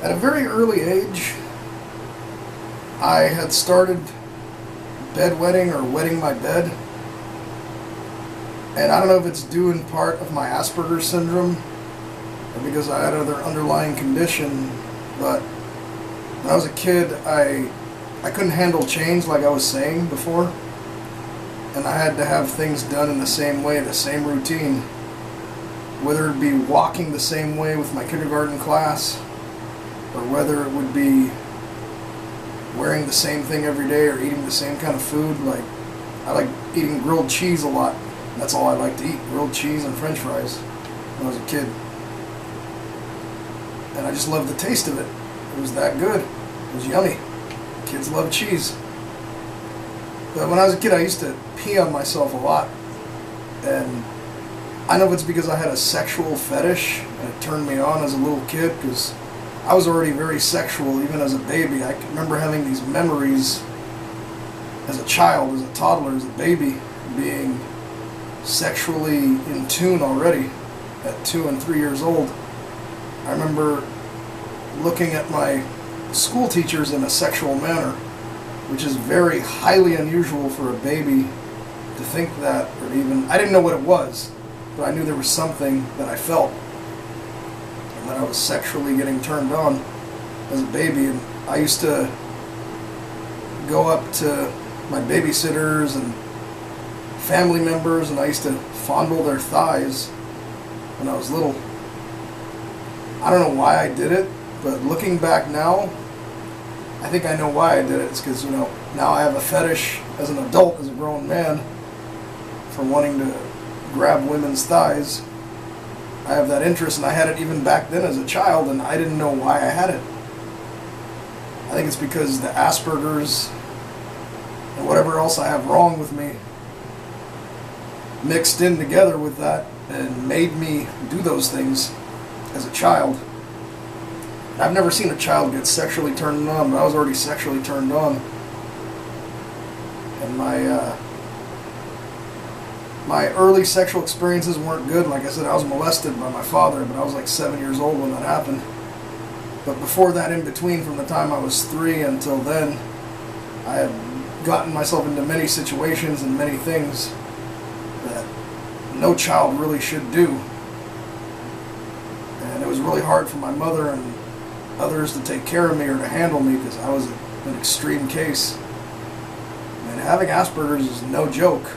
At a very early age, I had started bedwetting or wetting my bed. And I don't know if it's due in part of my Aspergers syndrome or because I had another underlying condition, but when I was a kid, I couldn't handle change like I was saying before. And I had to have things done in the same way, the same routine. Whether it be walking the same way with my kindergarten class, or whether it would be wearing the same thing every day or eating the same kind of food. Like, I like eating grilled cheese a lot. That's all I like to eat, grilled cheese and french fries when I was a kid. And I just loved the taste of it. It was that good. It was yummy. Kids love cheese. But when I was a kid, I used to pee on myself a lot. And I know if it's because I had a sexual fetish and it turned me on as a little kid, because I was already very sexual even as a baby. I can remember having these memories as a child, as a toddler, as a baby, being sexually in tune already at 2 and 3 years old. I remember looking at my school teachers in a sexual manner, which is very highly unusual for a baby to think that, or even, I didn't know what it was, but I knew there was something that I felt, and that I was sexually getting turned on as a baby. And I used to go up to my babysitters and family members, and I used to fondle their thighs when I was little. I don't know why I did it, but looking back now, I think I know why I did it. It's because, you know, now I have a fetish as an adult, as a grown man, for wanting to grab women's thighs. I have that interest, and I had it even back then as a child, and I didn't know why I had it. I think it's because the Aspergers and whatever else I have wrong with me mixed in together with that and made me do those things as a child. I've never seen a child get sexually turned on, but I was already sexually turned on. And my early sexual experiences weren't good. Like I said, I was molested by my father, but I was like 7 years old when that happened. But before that, in between, from the time I was 3 until then, I had gotten myself into many situations and many things that no child really should do. And it was really hard for my mother and others to take care of me or to handle me, because I was an extreme case. And having Asperger's is no joke.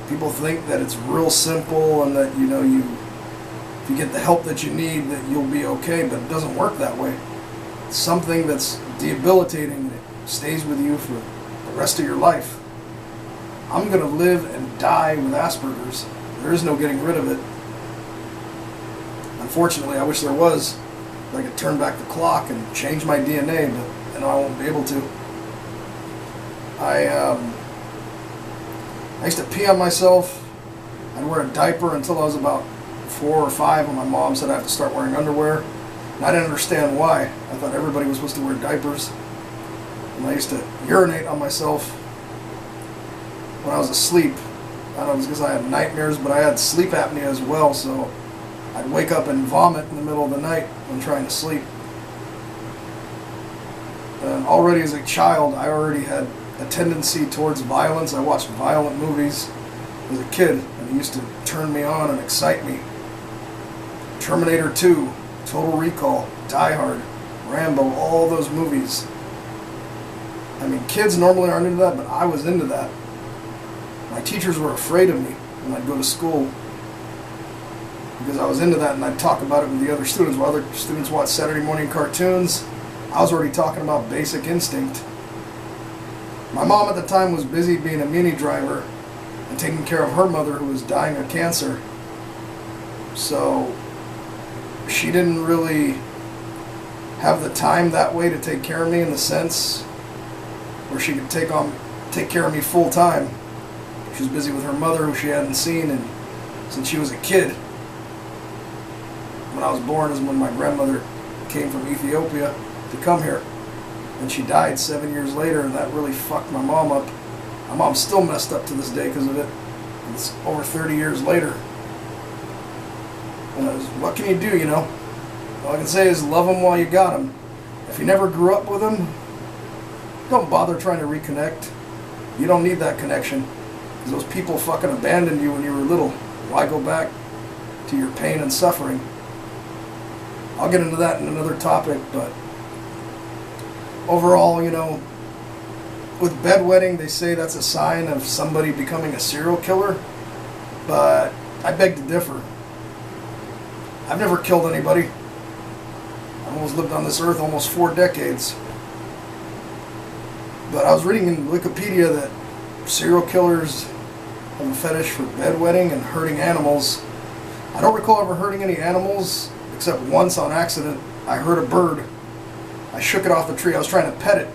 People think that it's real simple and that, you know, if you get the help that you need, that you'll be okay, but it doesn't work that way. It's something that's debilitating that stays with you for the rest of your life. I'm going to live and die with Asperger's. There is no getting rid of it. Unfortunately, I wish there was. I could turn back the clock and change my DNA, but I won't be able to. I used to pee on myself. I'd wear a diaper until I was about 4 or 5 when my mom said I have to start wearing underwear. And I didn't understand why. I thought everybody was supposed to wear diapers. And I used to urinate on myself when I was asleep. I don't know if it was because I had nightmares, but I had sleep apnea as well, so I'd wake up and vomit in the middle of the night when trying to sleep. And already as a child, I already had a tendency towards violence. I watched violent movies as a kid, and it used to turn me on and excite me. Terminator 2, Total Recall, Die Hard, Rambo, all those movies. I mean, kids normally aren't into that, but I was into that. My teachers were afraid of me when I'd go to school, because I was into that, and I'd talk about it with the other students. While other students watched Saturday morning cartoons, I was already talking about Basic Instinct. My mom at the time was busy being a Mini driver and taking care of her mother, who was dying of cancer. So she didn't really have the time that way to take care of me, in the sense where she could take care of me full time. She was busy with her mother, who she hadn't seen since she was a kid. When I was born is when my grandmother came from Ethiopia to come here. And she died 7 years later, and that really fucked my mom up. My mom's still messed up to this day because of it. It's over 30 years later. And what can you do, you know? All I can say is love them while you got them. If you never grew up with them, don't bother trying to reconnect. You don't need that connection. Because those people fucking abandoned you when you were little. Why go back to your pain and suffering? I'll get into that in another topic, but overall, you know, with bedwetting, they say that's a sign of somebody becoming a serial killer, but I beg to differ. I've never killed anybody. I've almost lived on this earth almost 4 decades. But I was reading in Wikipedia that serial killers have a fetish for bedwetting and hurting animals. I don't recall ever hurting any animals, except once on accident. I hurt a bird. I shook it off the tree. I was trying to pet it.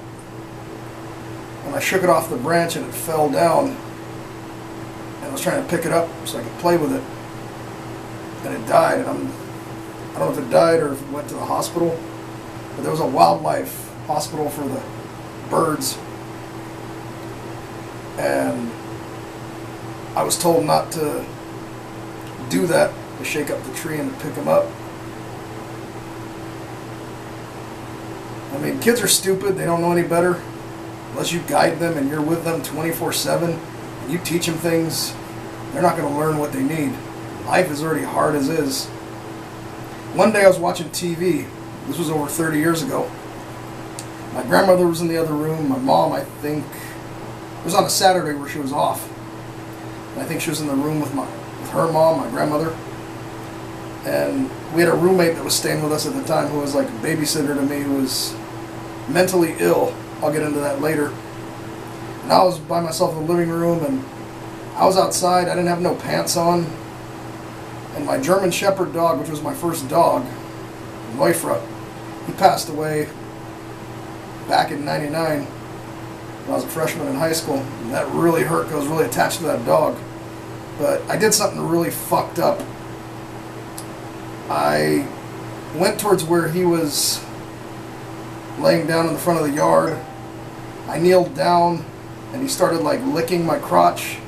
And I shook it off the branch and it fell down. And I was trying to pick it up so I could play with it. And it died. And I don't know if it died or if it went to the hospital. But there was a wildlife hospital for the birds. And I was told not to do that, to shake up the tree and to pick them up. I mean, kids are stupid. They don't know any better. Unless you guide them and you're with them 24/7, and you teach them things, they're not going to learn what they need. Life is already hard as is. One day I was watching TV. This was over 30 years ago. My grandmother was in the other room. My mom, I think, it was on a Saturday where she was off. And I think she was in the room with her mom, my grandmother. And we had a roommate that was staying with us at the time who was like a babysitter to me, who was mentally ill. I'll get into that later. And I was by myself in the living room, and I was outside. I didn't have no pants on. And my German Shepherd dog, which was my first dog, Neufra, he passed away back in '99 when I was a freshman in high school. And that really hurt because I was really attached to that dog. But I did something really fucked up. I went towards where he was laying down in the front of the yard. I kneeled down and he started like licking my crotch,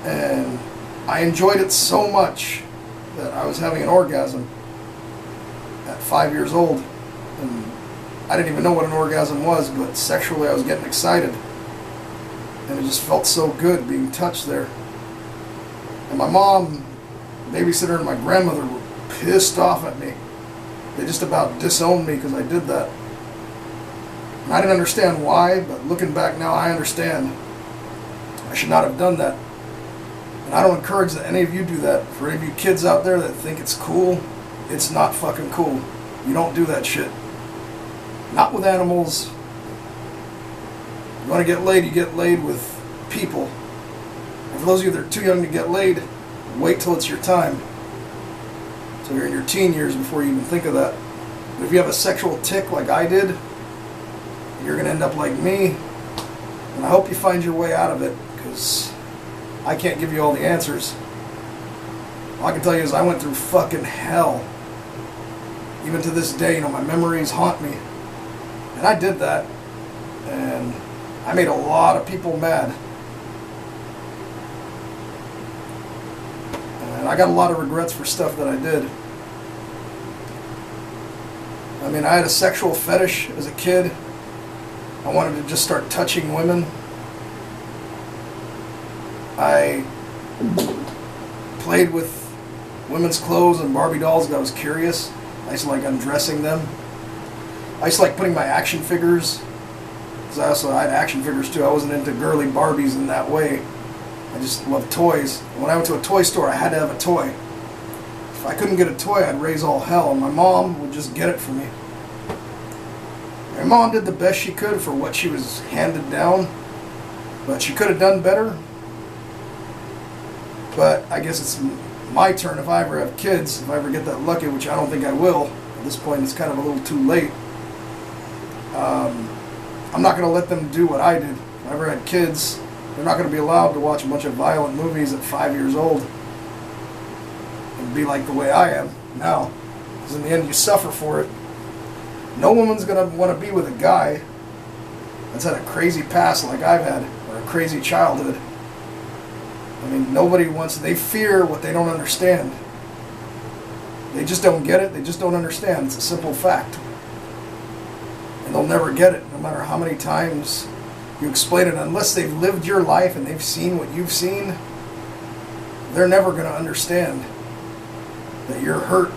and I enjoyed it so much that I was having an orgasm at 5 years old. And I didn't even know what an orgasm was, but sexually I was getting excited, and it just felt so good being touched there. And my mom, babysitter, and my grandmother were pissed off at me. They just about disowned me because I did that. And I didn't understand why, but looking back now, I understand. I should not have done that. And I don't encourage that any of you do that. For any of you kids out there that think it's cool, it's not fucking cool. You don't do that shit. Not with animals. You want to get laid, you get laid with people. And for those of you that are too young to get laid, wait till it's your time. So you're in your teen years before you even think of that. But if you have a sexual tick like I did, you're going to end up like me. And I hope you find your way out of it, because I can't give you all the answers. All I can tell you is I went through fucking hell. Even to this day, you know, my memories haunt me. And I did that. And I made a lot of people mad. And I got a lot of regrets for stuff that I did. I mean, I had a sexual fetish as a kid. I wanted to just start touching women. I played with women's clothes and Barbie dolls because I was curious. I used to like undressing them. I used to like putting my action figures, because I had action figures too. I wasn't into girly Barbies in that way. I just loved toys. When I went to a toy store, I had to have a toy. If I couldn't get a toy, I'd raise all hell, and my mom would just get it for me. My mom did the best she could for what she was handed down, but she could have done better. But I guess it's my turn if I ever have kids, if I ever get that lucky, which I don't think I will. At this point, it's kind of a little too late. I'm not going to let them do what I did. If I ever had kids, they're not going to be allowed to watch a bunch of violent movies at 5 years old and be like the way I am now. Because in the end, you suffer for it. No woman's going to want to be with a guy that's had a crazy past like I've had, or a crazy childhood. I mean, nobody wants, they fear what they don't understand. They just don't get it. They just don't understand. It's a simple fact. And they'll never get it, no matter how many times you explain it. Unless they've lived your life and they've seen what you've seen, they're never going to understand that you're hurt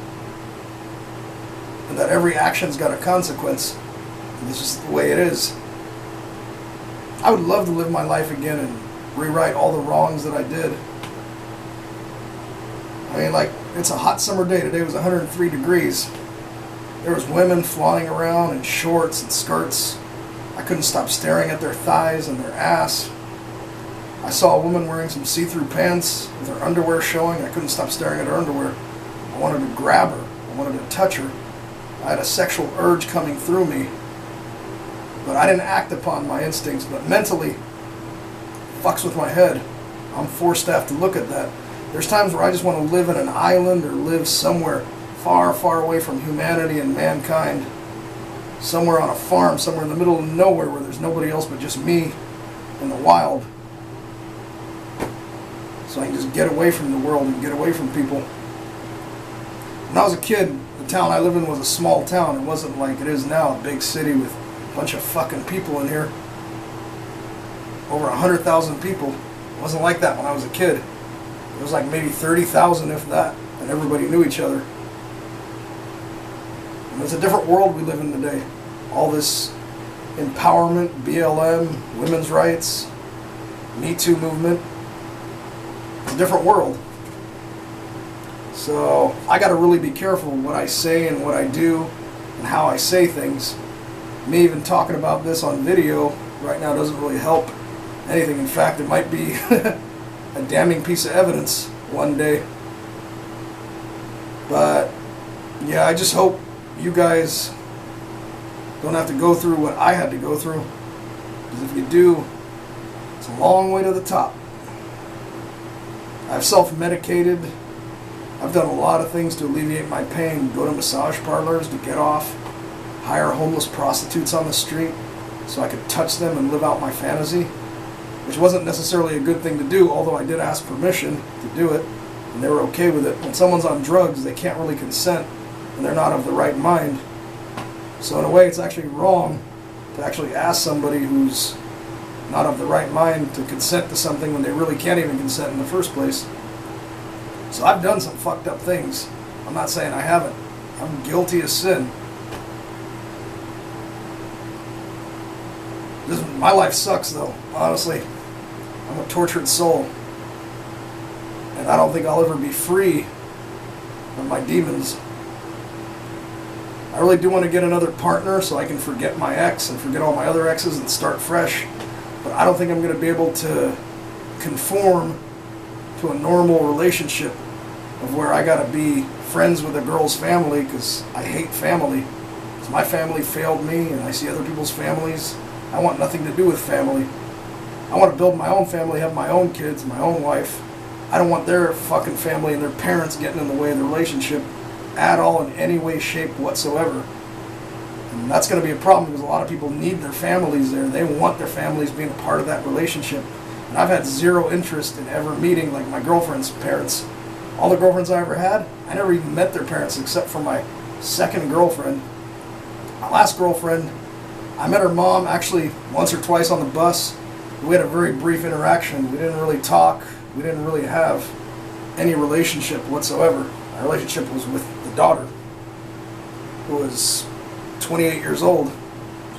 and that every action's got a consequence. And this is the way it is. I would love to live my life again and rewrite all the wrongs that I did. I mean, like, it's a hot summer day. Today was 103 degrees. There was women flaunting around in shorts and skirts. I couldn't stop staring at their thighs and their ass. I saw a woman wearing some see-through pants with her underwear showing. I couldn't stop staring at her underwear. I wanted to grab her. I wanted to touch her. I had a sexual urge coming through me. But I didn't act upon my instincts. But mentally, fucks with my head. I'm forced to have to look at that. There's times where I just want to live in an island or live somewhere far, far away from humanity and mankind. Somewhere on a farm, somewhere in the middle of nowhere where there's nobody else but just me in the wild. So I can just get away from the world and get away from people. When I was a kid, the town I lived in was a small town. It wasn't like it is now, a big city with a bunch of fucking people in here. Over 100,000 people. It wasn't like that when I was a kid. It was like maybe 30,000 if that, and everybody knew each other. And it's a different world we live in today. All this empowerment, BLM, women's rights, Me Too movement. It's a different world. So I got to really be careful what I say and what I do and how I say things. Me even talking about this on video right now doesn't really help anything. In fact, it might be a damning piece of evidence one day. But yeah, I just hope you guys don't have to go through what I had to go through, because if you do, it's a long way to the top. I've self-medicated. I've done a lot of things to alleviate my pain. Go to massage parlors to get off, hire homeless prostitutes on the street so I could touch them and live out my fantasy, which wasn't necessarily a good thing to do, although I did ask permission to do it, and they were okay with it. When someone's on drugs, they can't really consent, and they're not of the right mind. So in a way, it's actually wrong to actually ask somebody who's not of the right mind to consent to something when they really can't even consent in the first place. So I've done some fucked up things. I'm not saying I haven't. I'm guilty as sin. My life sucks, though, honestly. I'm a tortured soul. And I don't think I'll ever be free of my demons. I really do want to get another partner so I can forget my ex and forget all my other exes and start fresh. But I don't think I'm going to be able to conform to a normal relationship of where I got to be friends with a girl's family, because I hate family. Because my family failed me and I see other people's families. I want nothing to do with family. I want to build my own family, have my own kids, my own wife. I don't want their fucking family and their parents getting in the way of the relationship at all, in any way, shape whatsoever. And that's going to be a problem, because a lot of people need their families there. They want their families being a part of that relationship. And I've had zero interest in ever meeting, like, my girlfriend's parents. All the girlfriends I ever had, I never even met their parents except for my second girlfriend. My last girlfriend, I met her mom actually once or twice on the bus. We had a very brief interaction. We didn't really talk. We didn't really have any relationship whatsoever. Our relationship was with the daughter, who was 28 years old,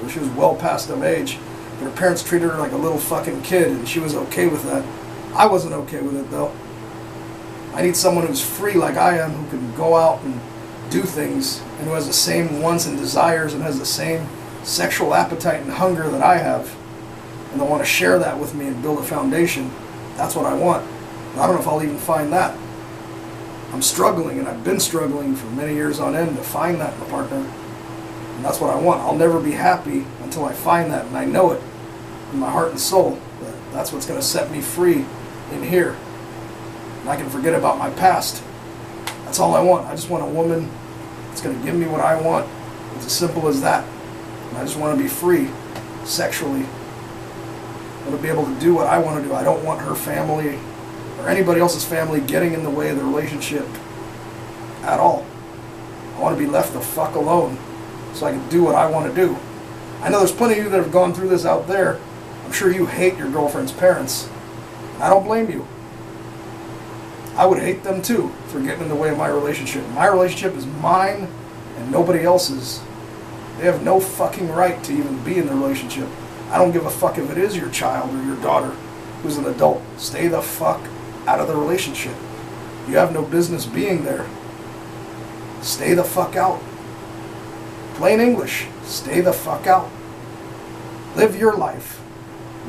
so she was well past of age. But her parents treated her like a little fucking kid, and she was okay with that. I wasn't okay with it, though. I need someone who's free like I am, who can go out and do things, and who has the same wants and desires and has the same sexual appetite and hunger that I have, and they want to share that with me and build a foundation. That's what I want. But I don't know if I'll even find that. I'm struggling, and I've been struggling for many years on end to find that in a partner, and that's what I want. I'll never be happy until I find that, and I know it in my heart and soul. That's what's going to set me free in here, and I can forget about my past. That's all I want. I just want a woman that's going to give me what I want. It's as simple as that. And I just want to be free sexually. I want to be able to do what I want to do. I don't want her family or anybody else's family getting in the way of the relationship at all. I want to be left the fuck alone so I can do what I want to do. I know there's plenty of you that have gone through this out there. I'm sure you hate your girlfriend's parents. I don't blame you. I would hate them too for getting in the way of my relationship. My relationship is mine and nobody else's. They have no fucking right to even be in the relationship. I don't give a fuck if it is your child or your daughter who's an adult. Stay the fuck out of the relationship. You have no business being there. Stay the fuck out. Plain English. Stay the fuck out. Live your life.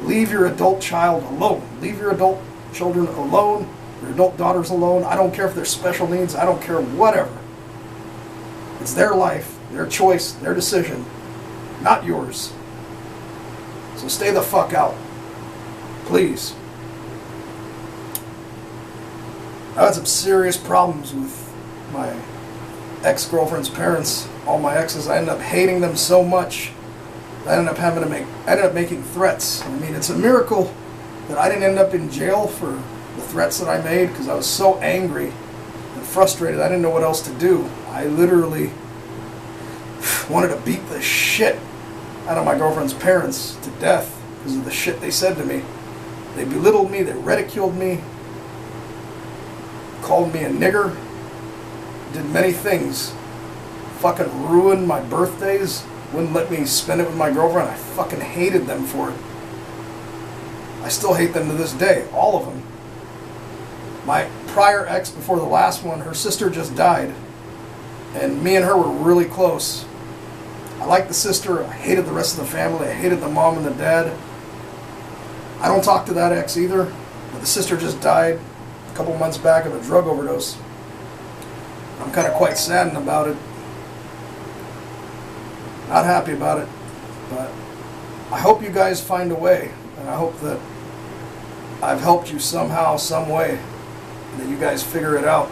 Leave your adult child alone. Leave your adult children alone. Your adult daughters alone. I don't care if they're special needs. I don't care whatever. It's their life, their choice, their decision, not yours. So stay the fuck out. Please. I had some serious problems with my ex-girlfriend's parents. All my exes, I ended up hating them so much. I ended up making threats. I mean, it's a miracle that I didn't end up in jail for the threats that I made, because I was so angry and frustrated. I didn't know what else to do. I literally wanted to beat the shit out of my girlfriend's parents to death because of the shit they said to me. They belittled me, they ridiculed me, called me a nigger, did many things. Fucking ruined my birthdays, wouldn't let me spend it with my girlfriend. I fucking hated them for it. I still hate them to this day, all of them. My prior ex before the last one, her sister just died. And me and her were really close. I liked the sister, I hated the rest of the family, I hated the mom and the dad. I don't talk to that ex either, but the sister just died a couple months back of a drug overdose. I'm kind of quite saddened about it. Not happy about it, but I hope you guys find a way, and I hope that I've helped you somehow, some way, that you guys figure it out.